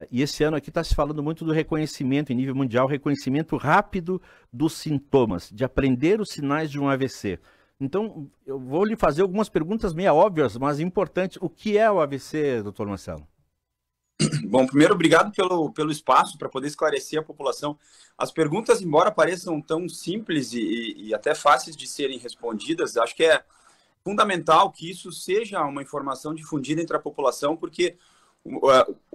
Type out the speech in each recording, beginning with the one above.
E esse ano aqui está se falando muito do reconhecimento em nível mundial, reconhecimento rápido dos sintomas, de aprender os sinais de um AVC. Então, eu vou lhe fazer algumas perguntas meio óbvias, mas importantes. O que é o AVC, doutor Marcelo? Bom, primeiro, obrigado pelo espaço para poder esclarecer a população. As perguntas, embora pareçam tão simples e até fáceis de serem respondidas, acho que é fundamental que isso seja uma informação difundida entre a população, porque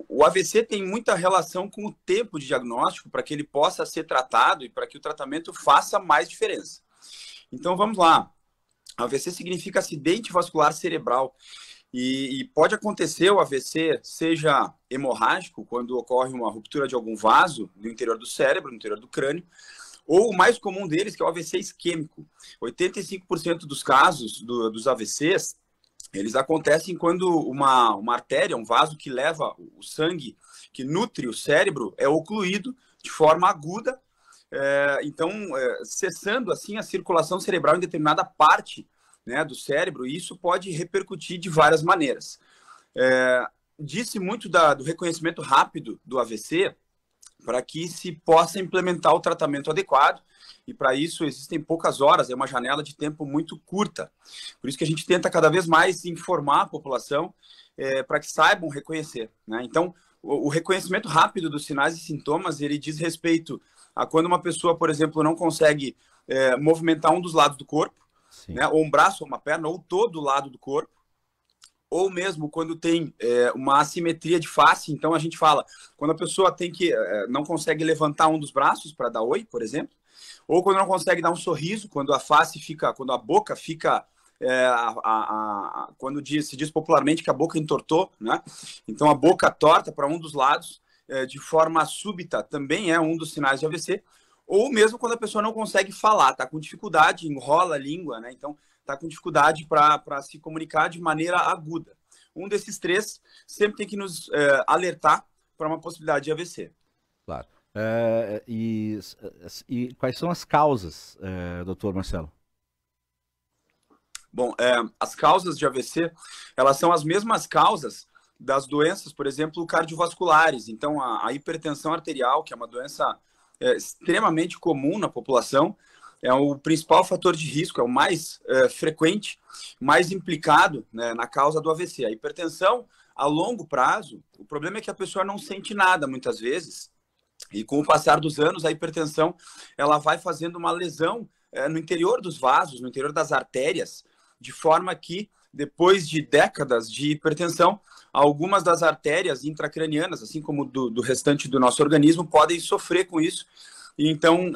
o AVC tem muita relação com o tempo de diagnóstico para que ele possa ser tratado e para que o tratamento faça mais diferença. Então, vamos lá. AVC significa acidente vascular cerebral. E pode acontecer o AVC, seja hemorrágico, quando ocorre uma ruptura de algum vaso no interior do cérebro, no interior do crânio, ou o mais comum deles, que é o AVC isquêmico. 85% dos casos dos AVCs, eles acontecem quando uma artéria, um vaso que leva o sangue, que nutre o cérebro, é ocluído de forma aguda, cessando assim a circulação cerebral em determinada parte, né, do cérebro, e isso pode repercutir de várias maneiras. Disse muito do reconhecimento rápido do AVC para que se possa implementar o tratamento adequado, e para isso existem poucas horas, é uma janela de tempo muito curta. Por isso que a gente tenta cada vez mais informar a população para que saibam reconhecer, né? Então, o reconhecimento rápido dos sinais e sintomas, ele diz respeito a quando uma pessoa, por exemplo, não consegue movimentar um dos lados do corpo, né, ou um braço, ou uma perna, ou todo o lado do corpo, ou mesmo quando tem uma assimetria de face. Então a gente fala, quando a pessoa não consegue levantar um dos braços para dar oi, por exemplo, ou quando não consegue dar um sorriso, quando quando a boca fica, se diz popularmente que a boca entortou, né? Então a boca torta para um dos lados, de forma súbita, também é um dos sinais de AVC. Ou mesmo quando a pessoa não consegue falar, está com dificuldade, enrola a língua, né? Então, está com dificuldade para se comunicar de maneira aguda. Um desses três sempre tem que nos alertar para uma possibilidade de AVC. Claro. E quais são as causas, doutor Marcelo? Bom, as causas de AVC, elas são as mesmas causas das doenças, por exemplo, cardiovasculares. Então, a hipertensão arterial, que é uma doença extremamente comum na população, é o principal fator de risco, é o mais frequente, mais implicado, né, na causa do AVC. A hipertensão, a longo prazo, o problema é que a pessoa não sente nada muitas vezes, e com o passar dos anos, a hipertensão ela vai fazendo uma lesão no interior dos vasos, no interior das artérias, de forma que, depois de décadas de hipertensão, algumas das artérias intracranianas, assim como do restante do nosso organismo, podem sofrer com isso. E então,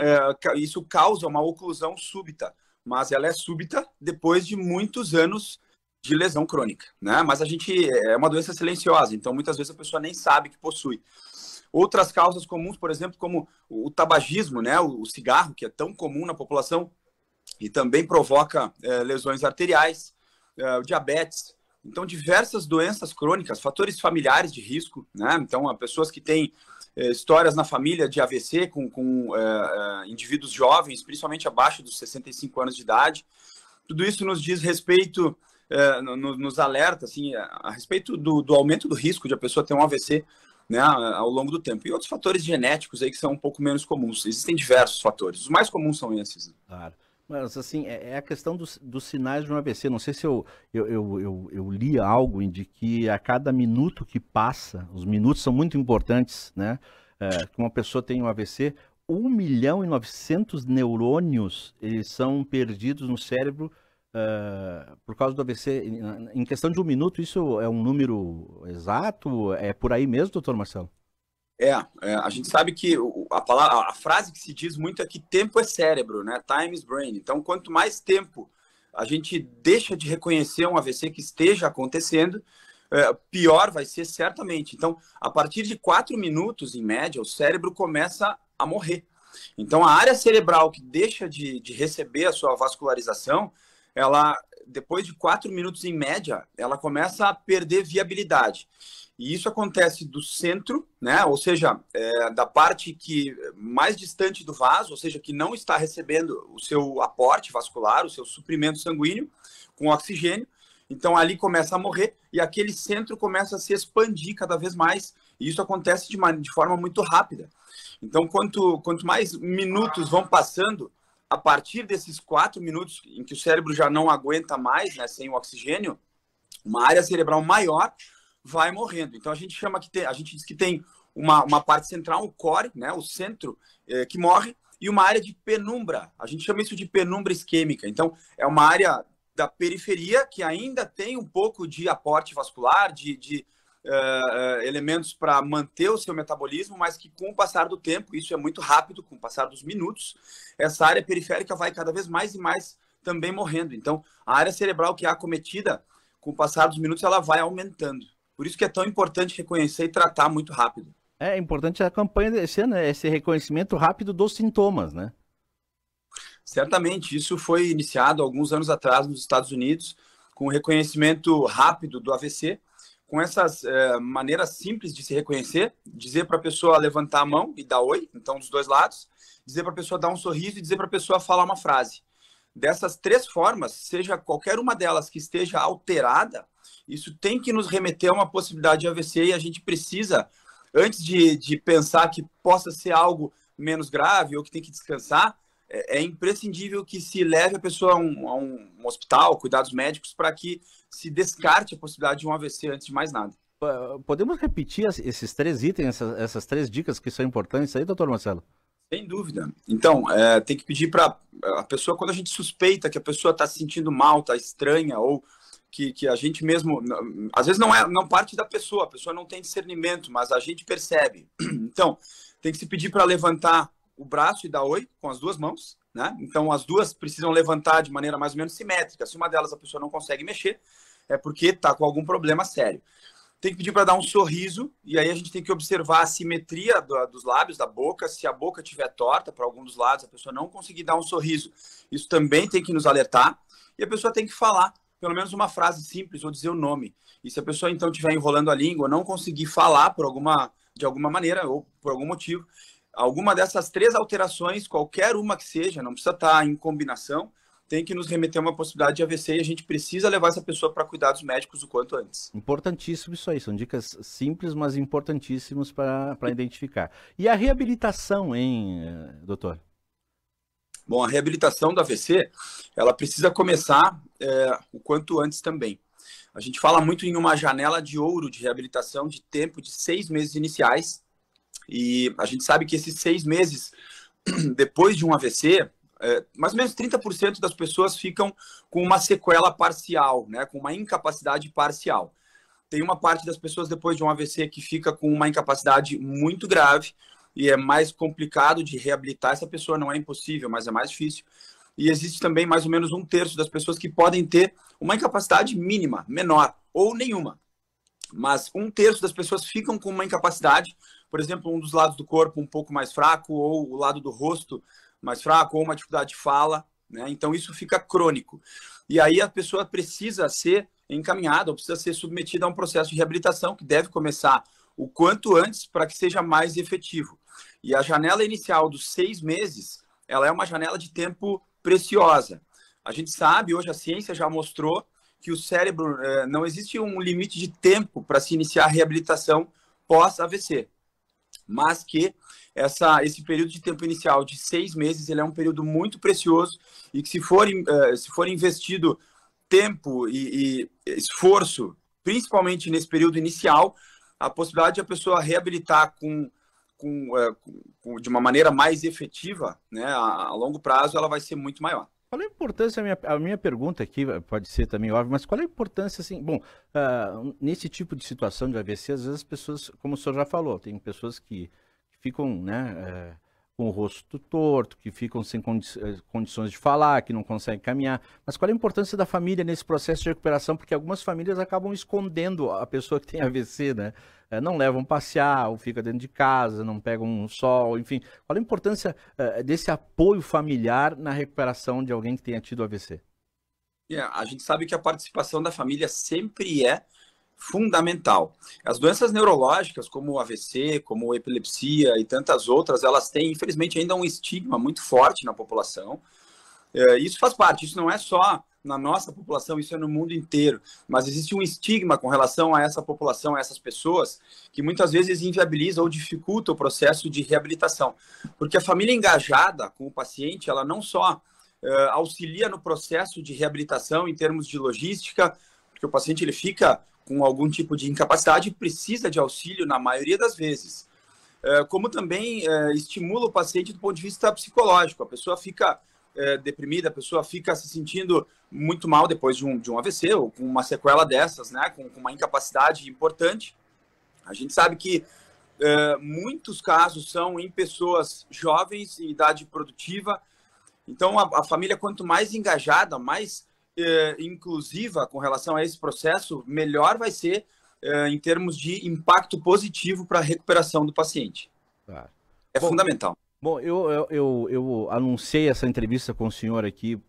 isso causa uma oclusão súbita, mas ela é súbita depois de muitos anos de lesão crônica, né? Mas é uma doença silenciosa, então muitas vezes a pessoa nem sabe que possui. Outras causas comuns, por exemplo, como o tabagismo, né? O cigarro, que é tão comum na população e também provoca lesões arteriais, o diabetes. Então, diversas doenças crônicas, fatores familiares de risco, né? Então, há pessoas que têm histórias na família de AVC com indivíduos jovens, principalmente abaixo dos 65 anos de idade. Tudo isso nos diz respeito, nos alerta assim, a respeito do aumento do risco de a pessoa ter um AVC, né, ao longo do tempo. E outros fatores genéticos aí que são um pouco menos comuns. Existem diversos fatores. Os mais comuns são esses. Claro. Mas, assim, é a questão dos sinais de um AVC. Não sei se eu li algo de que a cada minuto que passa, os minutos são muito importantes, né? Que uma pessoa tem um AVC, 1.900.000 neurônios eles são perdidos no cérebro por causa do AVC. Em questão de um minuto, isso é um número exato? É por aí mesmo, doutor Marcelo? A gente sabe que a frase que se diz muito é que tempo é cérebro, né? Time is brain. Então, quanto mais tempo a gente deixa de reconhecer um AVC que esteja acontecendo, pior vai ser certamente. Então, a partir de 4 minutos, em média, o cérebro começa a morrer. Então, a área cerebral que deixa de receber a sua vascularização, ela, depois de 4 minutos, em média, ela começa a perder viabilidade. E isso acontece do centro, né? Ou seja, da parte que mais distante do vaso, ou seja, que não está recebendo o seu aporte vascular, o seu suprimento sanguíneo com oxigênio. Então ali começa a morrer e aquele centro começa a se expandir cada vez mais E isso acontece de forma muito rápida. Então, quanto mais minutos vão passando, a partir desses 4 minutos em que o cérebro já não aguenta mais, né, sem o oxigênio, uma área cerebral maior vai morrendo. Então, a gente diz que tem uma parte central, o core, né, o centro, que morre, e uma área de penumbra. A gente chama isso de penumbra isquêmica. Então, é uma área da periferia que ainda tem um pouco de aporte vascular, de elementos para manter o seu metabolismo, mas que com o passar do tempo, isso é muito rápido, com o passar dos minutos, essa área periférica vai cada vez mais e mais também morrendo. Então, a área cerebral que é acometida, com o passar dos minutos, ela vai aumentando. Por isso que é tão importante reconhecer e tratar muito rápido. É importante a campanha desse ano, esse reconhecimento rápido dos sintomas, né? Certamente, isso foi iniciado alguns anos atrás nos Estados Unidos, com o reconhecimento rápido do AVC, com essas maneiras simples de se reconhecer, dizer para a pessoa levantar a mão e dar oi, então dos dois lados, dizer para a pessoa dar um sorriso e dizer para a pessoa falar uma frase. Dessas 3 formas, seja qualquer uma delas que esteja alterada, isso tem que nos remeter a uma possibilidade de AVC e a gente precisa, antes de pensar que possa ser algo menos grave ou que tem que descansar, é imprescindível que se leve a pessoa a um hospital, cuidados médicos, para que se descarte a possibilidade de um AVC antes de mais nada. Podemos repetir esses 3 itens, essas 3 dicas que são importantes aí, doutor Marcelo? Sem dúvida. Então, tem que pedir para a pessoa, quando a gente suspeita que a pessoa está se sentindo mal, está estranha, ou que a gente mesmo, às vezes não parte da pessoa, a pessoa não tem discernimento, mas a gente percebe. Então, tem que se pedir para levantar o braço e dar oi com as 2 mãos, né? Então, as 2 precisam levantar de maneira mais ou menos simétrica. Se uma delas a pessoa não consegue mexer, é porque está com algum problema sério. Tem que pedir para dar um sorriso, e aí a gente tem que observar a simetria dos lábios, da boca. Se a boca estiver torta para algum dos lados, a pessoa não conseguir dar um sorriso, isso também tem que nos alertar. E a pessoa tem que falar pelo menos uma frase simples ou dizer o nome. E se a pessoa então estiver enrolando a língua, não conseguir falar de alguma maneira ou por algum motivo, alguma dessas 3 alterações, qualquer uma que seja, não precisa estar em combinação, tem que nos remeter a uma possibilidade de AVC e a gente precisa levar essa pessoa para cuidados médicos o quanto antes. Importantíssimo isso aí, são dicas simples, mas importantíssimas para identificar. E a reabilitação, hein, doutor? Bom, a reabilitação do AVC, ela precisa começar o quanto antes também. A gente fala muito em uma janela de ouro de reabilitação de tempo de 6 meses iniciais, e a gente sabe que esses 6 meses depois de um AVC, mais ou menos 30% das pessoas ficam com uma sequela parcial, né, com uma incapacidade parcial. Tem uma parte das pessoas depois de um AVC que fica com uma incapacidade muito grave e é mais complicado de reabilitar essa pessoa, não é impossível, mas é mais difícil. E existe também mais ou menos 1/3 das pessoas que podem ter uma incapacidade mínima, menor, ou nenhuma. Mas 1/3 das pessoas ficam com uma incapacidade, por exemplo, um dos lados do corpo um pouco mais fraco, ou o lado do rosto mais fraco, ou uma dificuldade de fala, né? Então isso fica crônico. E aí a pessoa precisa ser encaminhada, ou precisa ser submetida a um processo de reabilitação que deve começar o quanto antes para que seja mais efetivo. E a janela inicial dos 6 meses, ela é uma janela de tempo preciosa. A gente sabe, hoje a ciência já mostrou que o cérebro, não existe um limite de tempo para se iniciar a reabilitação pós-AVC, mas que esse período de tempo inicial de 6 meses, ele é um período muito precioso e que se for investido tempo e esforço, principalmente nesse período inicial, a possibilidade de a pessoa reabilitar de uma maneira mais efetiva, né, a longo prazo, ela vai ser muito maior. Qual é a importância, a minha pergunta aqui, pode ser também óbvio, mas qual é a importância, assim, bom, nesse tipo de situação de AVC, às vezes as pessoas, como o senhor já falou, tem pessoas que ficam, né, com o rosto torto, que ficam sem condições de falar, que não conseguem caminhar, mas qual é a importância da família nesse processo de recuperação, porque algumas famílias acabam escondendo a pessoa que tem AVC, né, não levam passear, ou fica dentro de casa, não pegam um sol, enfim, qual é a importância desse apoio familiar na recuperação de alguém que tenha tido AVC? A gente sabe que a participação da família sempre é fundamental. As doenças neurológicas, como o AVC, como a epilepsia e tantas outras, elas têm, infelizmente, ainda um estigma muito forte na população. Isso faz parte, isso não na nossa população, isso é no mundo inteiro, mas existe um estigma com relação a essa população, a essas pessoas, que muitas vezes inviabiliza ou dificulta o processo de reabilitação. Porque a família engajada com o paciente, ela não só auxilia no processo de reabilitação em termos de logística, porque o paciente ele fica com algum tipo de incapacidade e precisa de auxílio na maioria das vezes, como também estimula o paciente do ponto de vista psicológico. A pessoa fica deprimida, a pessoa fica se sentindo muito mal depois de um AVC ou com uma sequela dessas, né, com uma incapacidade importante. A gente sabe que muitos casos são em pessoas jovens, em idade produtiva. Então, a família, quanto mais engajada, mais inclusiva com relação a esse processo, melhor vai ser em termos de impacto positivo para a recuperação do paciente. Claro. É fundamental. Bom, eu anunciei essa entrevista com o senhor aqui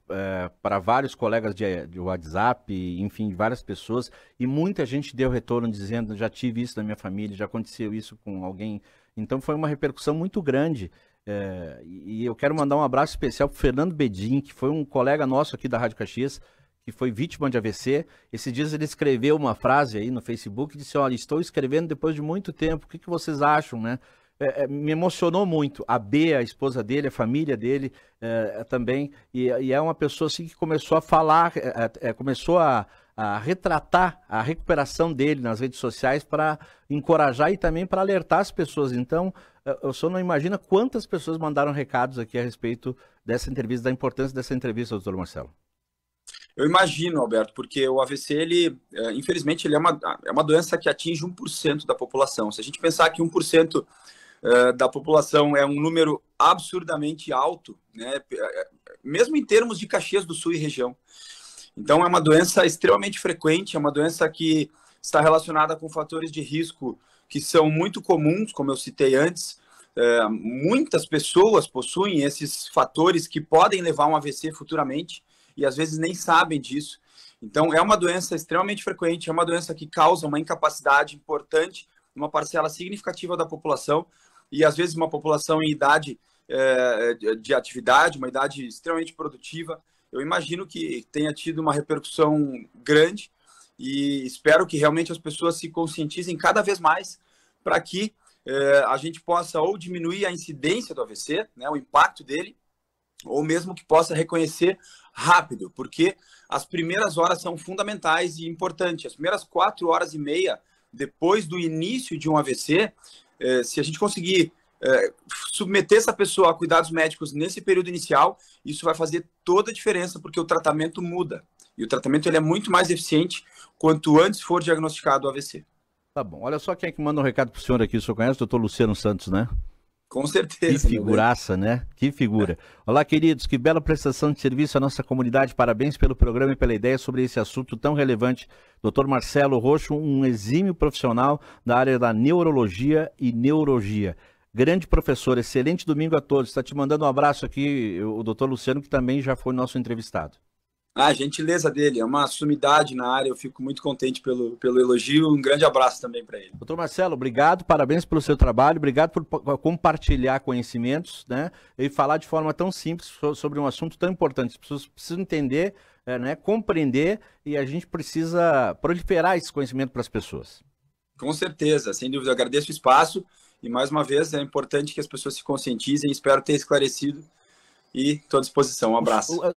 para vários colegas de WhatsApp, enfim, de várias pessoas, e muita gente deu retorno dizendo, já tive isso na minha família, já aconteceu isso com alguém. Então foi uma repercussão muito grande. E eu quero mandar um abraço especial para o Fernando Bedin, que foi um colega nosso aqui da Rádio Caxias, que foi vítima de AVC. Esses dias ele escreveu uma frase aí no Facebook e disse, olha, estou escrevendo depois de muito tempo, o que vocês acham, né? Me emocionou muito. A B, a esposa dele, a família dele também, e é uma pessoa assim que começou a falar, começou a retratar a recuperação dele nas redes sociais para encorajar e também para alertar as pessoas. Então, eu só não imagino quantas pessoas mandaram recados aqui a respeito dessa entrevista, da importância dessa entrevista, doutor Marcelo. Eu imagino, Alberto, porque o AVC, infelizmente, ele é uma doença que atinge 1% da população. Se a gente pensar que 1% da população é um número absurdamente alto, né, mesmo em termos de Caxias do Sul e região. Então, é uma doença extremamente frequente, é uma doença que está relacionada com fatores de risco que são muito comuns, como eu citei antes. Muitas pessoas possuem esses fatores que podem levar a um AVC futuramente e às vezes nem sabem disso. Então, é uma doença extremamente frequente, é uma doença que causa uma incapacidade importante, uma parcela significativa da população, e às vezes uma população em idade de atividade, uma idade extremamente produtiva. Eu imagino que tenha tido uma repercussão grande e espero que realmente as pessoas se conscientizem cada vez mais para que a gente possa ou diminuir a incidência do AVC, né, o impacto dele, ou mesmo que possa reconhecer rápido, porque as primeiras horas são fundamentais e importantes. As primeiras 4 horas e meia depois do início de um AVC, se a gente conseguir submeter essa pessoa a cuidados médicos nesse período inicial, isso vai fazer toda a diferença, porque o tratamento muda. E o tratamento ele é muito mais eficiente quanto antes for diagnosticado o AVC. Tá bom. Olha só quem é que manda um recado pro senhor aqui. O senhor conhece o doutor Luciano Santos, né? Com certeza. Que figuraça, né? Que figura. Olá, queridos. Que bela prestação de serviço à nossa comunidade. Parabéns pelo programa e pela ideia sobre esse assunto tão relevante. Dr. Marcelo Roxo, um exímio profissional da área da neurologia e neurologia. Grande professor, excelente domingo a todos. Está te mandando um abraço aqui o doutor Luciano, que também já foi nosso entrevistado. A gentileza dele, é uma sumidade na área, eu fico muito contente pelo elogio, um grande abraço também para ele. Doutor Marcelo, obrigado, parabéns pelo seu trabalho, obrigado por compartilhar conhecimentos, né, e falar de forma tão simples sobre um assunto tão importante. As pessoas precisam entender, né, compreender, e a gente precisa proliferar esse conhecimento para as pessoas. Com certeza, sem dúvida, eu agradeço o espaço, e mais uma vez é importante que as pessoas se conscientizem, espero ter esclarecido, e estou à disposição, um abraço.